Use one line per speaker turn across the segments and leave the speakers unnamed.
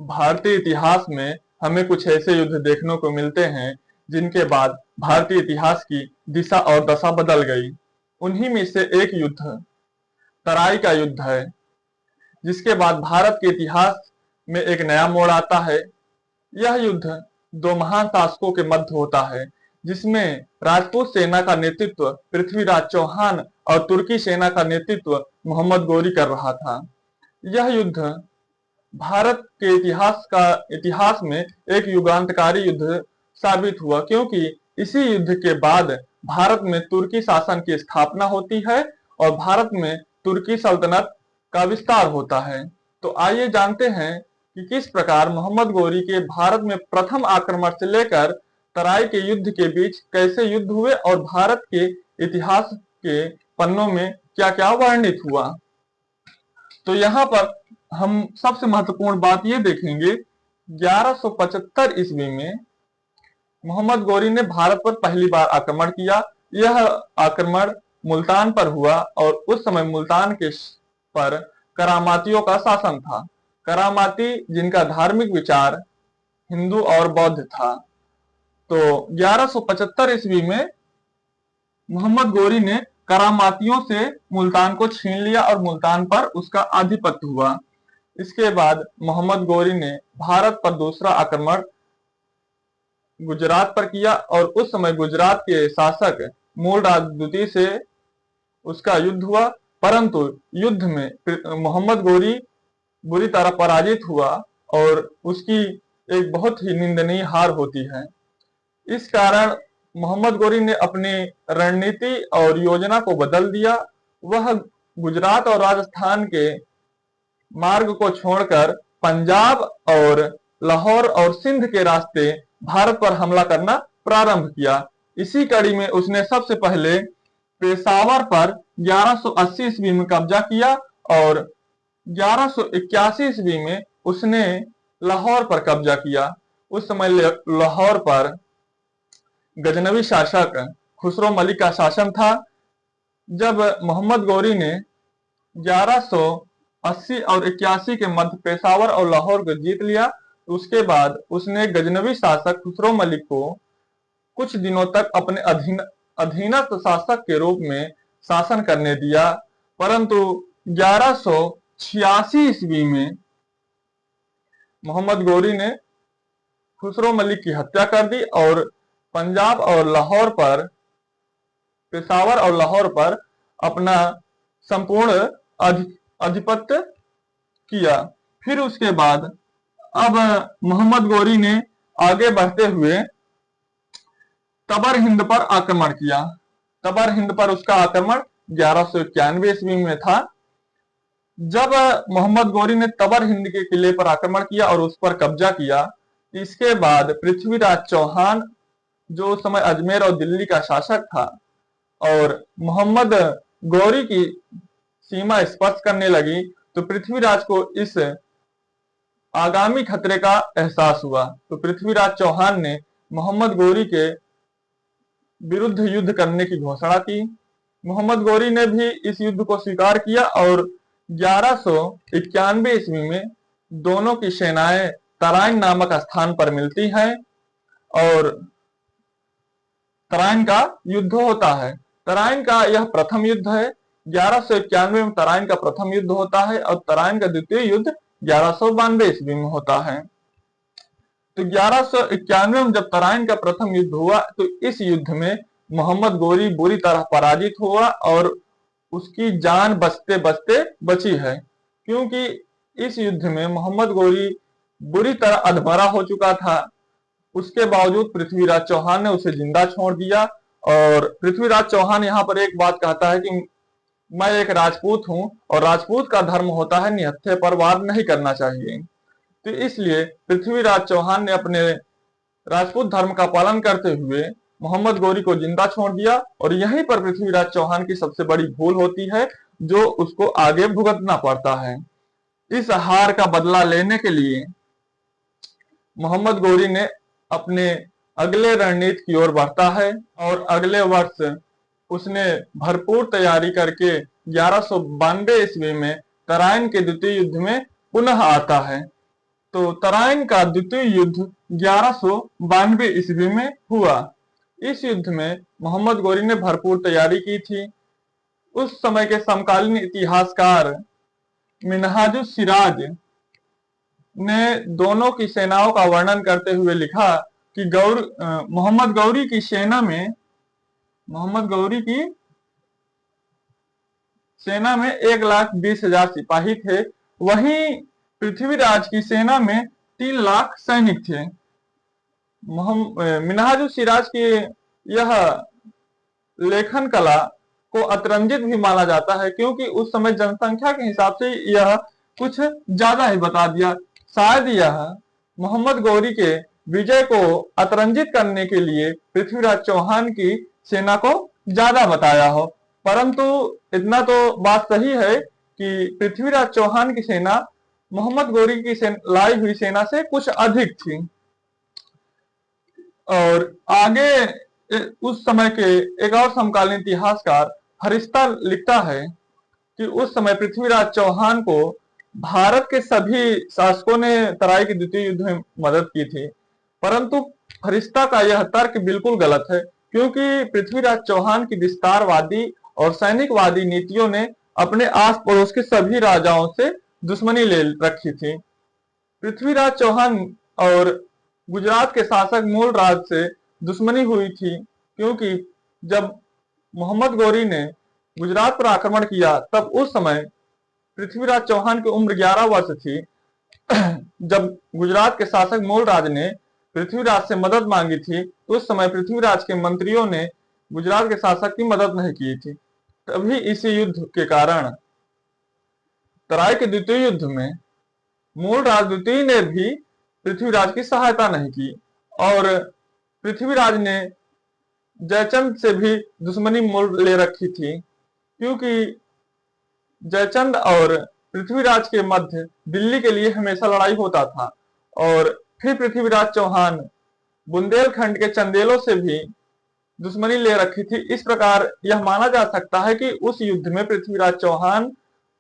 भारतीय इतिहास में हमें कुछ ऐसे युद्ध देखने को मिलते हैं जिनके बाद भारतीय इतिहास की दिशा और दशा बदल गई। उन्हीं में से एक युद्ध तराई का युद्ध है, जिसके बाद भारत के इतिहास में एक नया मोड़ आता है। यह युद्ध दो महान शासकों के मध्य होता है, जिसमें राजपूत सेना का नेतृत्व पृथ्वीराज चौहान और तुर्की सेना का नेतृत्व मोहम्मद गोरी कर रहा था। यह युद्ध भारत के इतिहास में एक युगांतकारी युद्ध साबित हुआ, क्योंकि इसी युद्ध के बाद भारत में तुर्की शासन की स्थापना होती है और भारत में तुर्की सल्तनत का विस्तार होता है। तो आइए जानते हैं कि किस प्रकार मोहम्मद गोरी के भारत में प्रथम आक्रमण से लेकर तराई के युद्ध के बीच कैसे युद्ध हुए और भारत के इतिहास के पन्नों में क्या क्या वर्णित हुआ। तो यहाँ पर हम सबसे महत्वपूर्ण बात ये देखेंगे, 1175 ईस्वी में मोहम्मद गोरी ने भारत पर पहली बार आक्रमण किया। यह आक्रमण मुल्तान पर हुआ और उस समय मुल्तान के पर करामातियों का शासन था। करामाती जिनका धार्मिक विचार हिंदू और बौद्ध था। तो 1175 ईस्वी में मोहम्मद गोरी ने करामातियों से मुल्तान को छीन लिया और मुल्तान पर उसका आधिपत्य हुआ। इसके बाद मोहम्मद गोरी ने भारत पर दूसरा आक्रमण गुजरात पर किया और उस समय गुजरात के शासक मूलराज द्वितीय से उसका युद्ध हुआ, परंतु युद्ध में मोहम्मद गोरी बुरी तरह पराजित हुआ और उसकी एक बहुत ही निंदनीय हार होती है। इस कारण मोहम्मद गोरी ने अपनी रणनीति और योजना को बदल दिया। वह गुजरात और राजस्थान के मार्ग को छोड़कर पंजाब और लाहौर और सिंध के रास्ते भारत पर हमला करना प्रारंभ किया। इसी कड़ी में उसने सबसे पहले पेशावर पर 1180 ईस्वी में कब्जा किया और 1181 ईस्वी में उसने लाहौर पर कब्जा किया। उस समय लाहौर पर गजनवी शासक खुसरो मलिक का शासन था। जब मोहम्मद गोरी ने 1180 और 81 के मध्य पेशावर और लाहौर को जीत लिया, उसके बाद उसने गजनवी शासक खुसरो मलिक को कुछ दिनों तक अपने अधीनस्थ शासक के रूप में शासन करने दिया, परंतु 1186 ईस्वी में मोहम्मद गोरी ने खुसरो मलिक की हत्या कर दी और पंजाब और लाहौर पर, पेशावर और लाहौर पर अपना संपूर्ण आधिपत्य किया। फिर उसके बाद अब मोहम्मद गोरी ने आगे बढ़ते हुए तबर हिंद पर आक्रमण किया। तबर हिंद पर उसका आक्रमण 1191 ईस्वी में था। जब मोहम्मद गोरी ने तबर हिंद के किले पर आक्रमण किया और उस पर कब्जा किया, इसके बाद पृथ्वीराज चौहान, जो उस समय अजमेर और दिल्ली का शासक था, और मोहम्मद गोरी की सीमा स्पर्श करने लगी, तो पृथ्वीराज को इस आगामी खतरे का एहसास हुआ। तो पृथ्वीराज चौहान ने मोहम्मद गोरी के विरुद्ध युद्ध करने की घोषणा की। मोहम्मद गोरी ने भी इस युद्ध को स्वीकार किया और 1191 ईस्वी में दोनों की सेनाएं तराइन नामक स्थान पर मिलती हैं और तराइन का युद्ध होता है। तराइन का यह प्रथम युद्ध है। 1191 में तराइन का प्रथम युद्ध होता है और तराइन का द्वितीय युद्ध 1192 ईस्वी में होता है। तो 1191 में जब तराइन का प्रथम युद्ध हुआ, तो इस युद्ध में मोहम्मद गोरी बुरी तरह पराजित हुआ और उसकी जान बचते बचते बची है, क्योंकि इस युद्ध में मोहम्मद गोरी बुरी तरह अधमरा हो चुका था। उसके बावजूद पृथ्वीराज चौहान ने उसे जिंदा छोड़ दिया। और पृथ्वीराज चौहान यहाँ पर एक बात कहता है कि मैं एक राजपूत हूं और राजपूत का धर्म होता है निहत्थे पर वार नहीं करना चाहिए। तो इसलिए पृथ्वीराज चौहान ने अपने राजपूत धर्म का पालन करते हुए मोहम्मद गोरी को जिंदा छोड़ दिया और यहीं पर पृथ्वीराज चौहान की सबसे बड़ी भूल होती है, जो उसको आगे भुगतना पड़ता है। इस हार का बदला लेने के लिए मोहम्मद गोरी ने अपने अगले रणनीति की ओर बढ़ता है और अगले वर्ष उसने भरपूर तैयारी करके 1192 ईस्वी में तराइन के द्वितीय युद्ध में पुनः आता है। तो तराइन का द्वितीय युद्ध 1192 ईस्वी में हुआ। इस युद्ध में मोहम्मद गोरी ने भरपूर तैयारी की थी। उस समय के समकालीन इतिहासकार मिनहाजुस सिराज ने दोनों की सेनाओं का वर्णन करते हुए लिखा कि मोहम्मद गौरी की सेना में 1,20,000 सिपाही थे, वहीं पृथ्वीराज की सेना में 3 लाख सैनिक थे। मिनहाजुस सिराज की यह लेखन कला को अतिरंजित भी माना जाता है, क्योंकि उस समय जनसंख्या के हिसाब से यह कुछ ज्यादा ही बता दिया। शायद यह मोहम्मद गौरी के विजय को अतिरंजित करने के लिए पृथ्वीराज चौहान की सेना को ज्यादा बताया हो, परंतु इतना तो बात सही है कि पृथ्वीराज चौहान की सेना मोहम्मद गौरी की लाई हुई सेना से कुछ अधिक थी। और आगे उस समय के एक और समकालीन इतिहासकार फरिश्ता लिखता है कि उस समय पृथ्वीराज चौहान को भारत के सभी शासकों ने तराई के द्वितीय युद्ध में मदद की थी, परंतु फरिश्ता का यह तर्क बिल्कुल गलत है, क्योंकि पृथ्वीराज चौहान की विस्तारवादी और सैनिकवादी नीतियों ने अपने आस पड़ोस के सभी राजाओं से दुश्मनी ले रखी थी। पृथ्वीराज चौहान और गुजरात के शासक मूलराज से दुश्मनी हुई थी, क्योंकि जब मोहम्मद गौरी ने गुजरात पर आक्रमण किया तब उस समय पृथ्वीराज चौहान की उम्र 11 वर्ष थी। जब गुजरात के शासक मूलराज ने पृथ्वीराज से मदद मांगी थी तो उस समय पृथ्वीराज के मंत्रियों ने गुजरात के शासक की मदद नहीं की थी। तभी इसी युद्ध के कारण तराई के द्वितीय युद्ध में मूलराज द्वितीय ने भी पृथ्वीराज की सहायता नहीं की, और पृथ्वीराज ने जयचंद से भी दुश्मनी मोल ले रखी थी, क्योंकि जयचंद और पृथ्वीराज के मध्य दिल्ली के लिए हमेशा लड़ाई होता था। और फिर पृथ्वीराज चौहान बुंदेलखंड के चंदेलों से भी दुश्मनी ले रखी थी। इस प्रकार यह माना जा सकता है कि उस युद्ध में पृथ्वीराज चौहान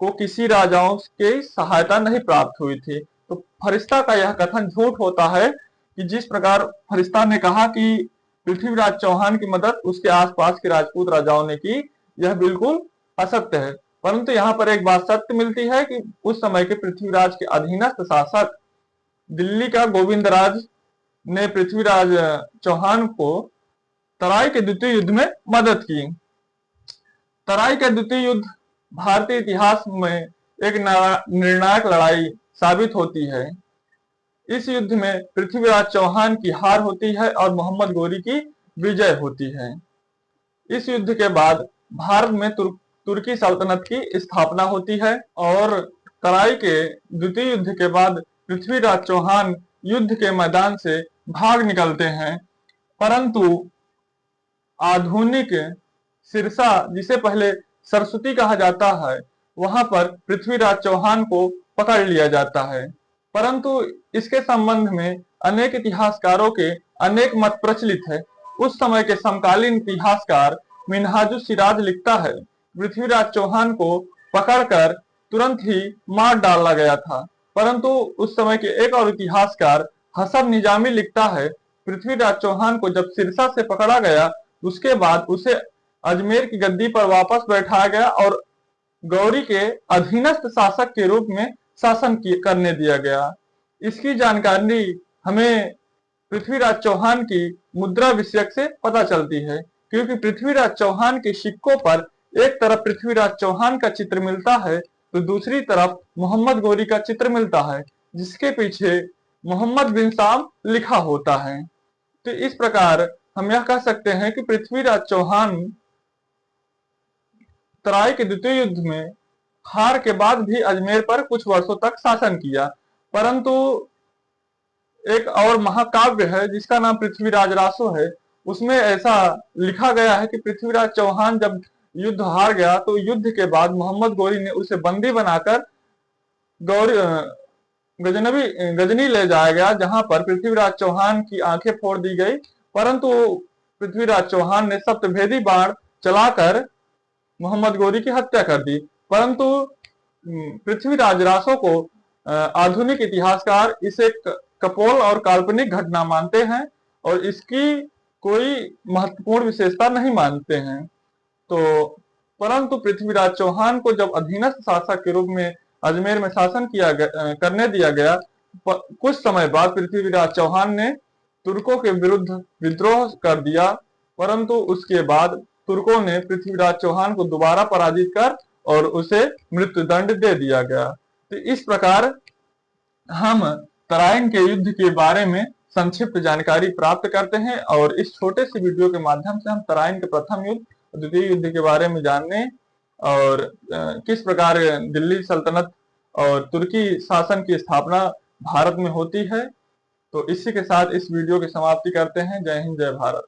को किसी राजाओं की सहायता नहीं प्राप्त हुई थी। तो फरिश्ता का यह कथन झूठ होता है कि जिस प्रकार फरिश्ता ने कहा कि पृथ्वीराज चौहान की मदद उसके आसपास के राजपूत राजाओं ने की, यह बिल्कुल असत्य है। परंतु यहाँ पर एक बात सत्य मिलती है कि उस समय के पृथ्वीराज के अधीनस्थ शासक दिल्ली का गोविंदराज ने पृथ्वीराज चौहान को तराई के द्वितीय युद्ध में मदद की। तराई का द्वितीय युद्ध भारतीय इतिहास में एक निर्णायक लड़ाई साबित होती है। इस युद्ध में पृथ्वीराज चौहान की हार होती है और मोहम्मद गौरी की विजय होती है। इस युद्ध के बाद भारत में तुर्की सल्तनत की स्थापना होती है, और तराई के द्वितीय युद्ध के बाद पृथ्वीराज चौहान युद्ध के मैदान से भाग निकलते हैं, परंतु आधुनिक सिरसा, जिसे पहले सरस्वती कहा जाता है, वहां पर पृथ्वीराज चौहान को पकड़ लिया जाता है। परंतु इसके संबंध में अनेक इतिहासकारों के अनेक मत प्रचलित है। उस समय के समकालीन इतिहासकार मिनहाजुस सिराज लिखता है, पृथ्वीराज चौहान को पकड़कर तुरंत ही मार डाला गया था। परंतु उस समय के एक और इतिहासकार हसन निजामी लिखता है, पृथ्वीराज चौहान को जब सिरसा से पकड़ा गया उसके बाद उसे अजमेर की गद्दी पर वापस बैठाया गया और गौरी के अधीनस्थ शासक के रूप में शासन करने दिया गया। इसकी जानकारी हमें पृथ्वीराज चौहान की मुद्रा विषयक से पता चलती है, क्योंकि पृथ्वीराज चौहान के सिक्कों पर एक तरफ पृथ्वीराज चौहान का चित्र मिलता है तो दूसरी तरफ मोहम्मद गौरी का चित्र मिलता है, जिसके पीछे मोहम्मद बिन शाम लिखा होता है। तो इस प्रकार हम यह कह सकते हैं कि पृथ्वीराज चौहान तराई के द्वितीय युद्ध में हार के बाद भी अजमेर पर कुछ वर्षों तक शासन किया। परंतु एक और महाकाव्य है जिसका नाम पृथ्वीराज रासो है, उसमें ऐसा लिखा गया है कि पृथ्वीराज चौहान जब युद्ध हार गया तो युद्ध के बाद मोहम्मद गौरी ने उसे बंदी बनाकर गजनी ले जाया गया, जहां पर पृथ्वीराज चौहान की आंखें फोड़ दी गई। परंतु पृथ्वीराज चौहान ने सप्तभेदी बाण चलाकर मोहम्मद गौरी की हत्या कर दी। परंतु पृथ्वीराज रासो को आधुनिक इतिहासकार इसे कपोल और काल्पनिक घटना मानते हैं और इसकी कोई महत्वपूर्ण विशेषता नहीं मानते हैं। तो परंतु पृथ्वीराज चौहान को जब अधीनस्थ शासक के रूप में अजमेर में शासन करने दिया गया, कुछ समय बाद पृथ्वीराज चौहान ने तुर्कों के विरुद्ध विद्रोह कर दिया, परंतु उसके बाद तुर्कों ने पृथ्वीराज चौहान को दोबारा पराजित कर और उसे मृत्युदंड दे दिया गया। तो इस प्रकार हम तराइन के युद्ध के बारे में संक्षिप्त जानकारी प्राप्त करते हैं और इस छोटे से वीडियो के माध्यम से हम तराइन के प्रथम युद्ध, द्वितीय युद्ध के बारे में जानने और किस प्रकार दिल्ली सल्तनत और तुर्की शासन की स्थापना भारत में होती है। तो इसी के साथ इस वीडियो की समाप्ति करते हैं। जय हिंद, जय भारत।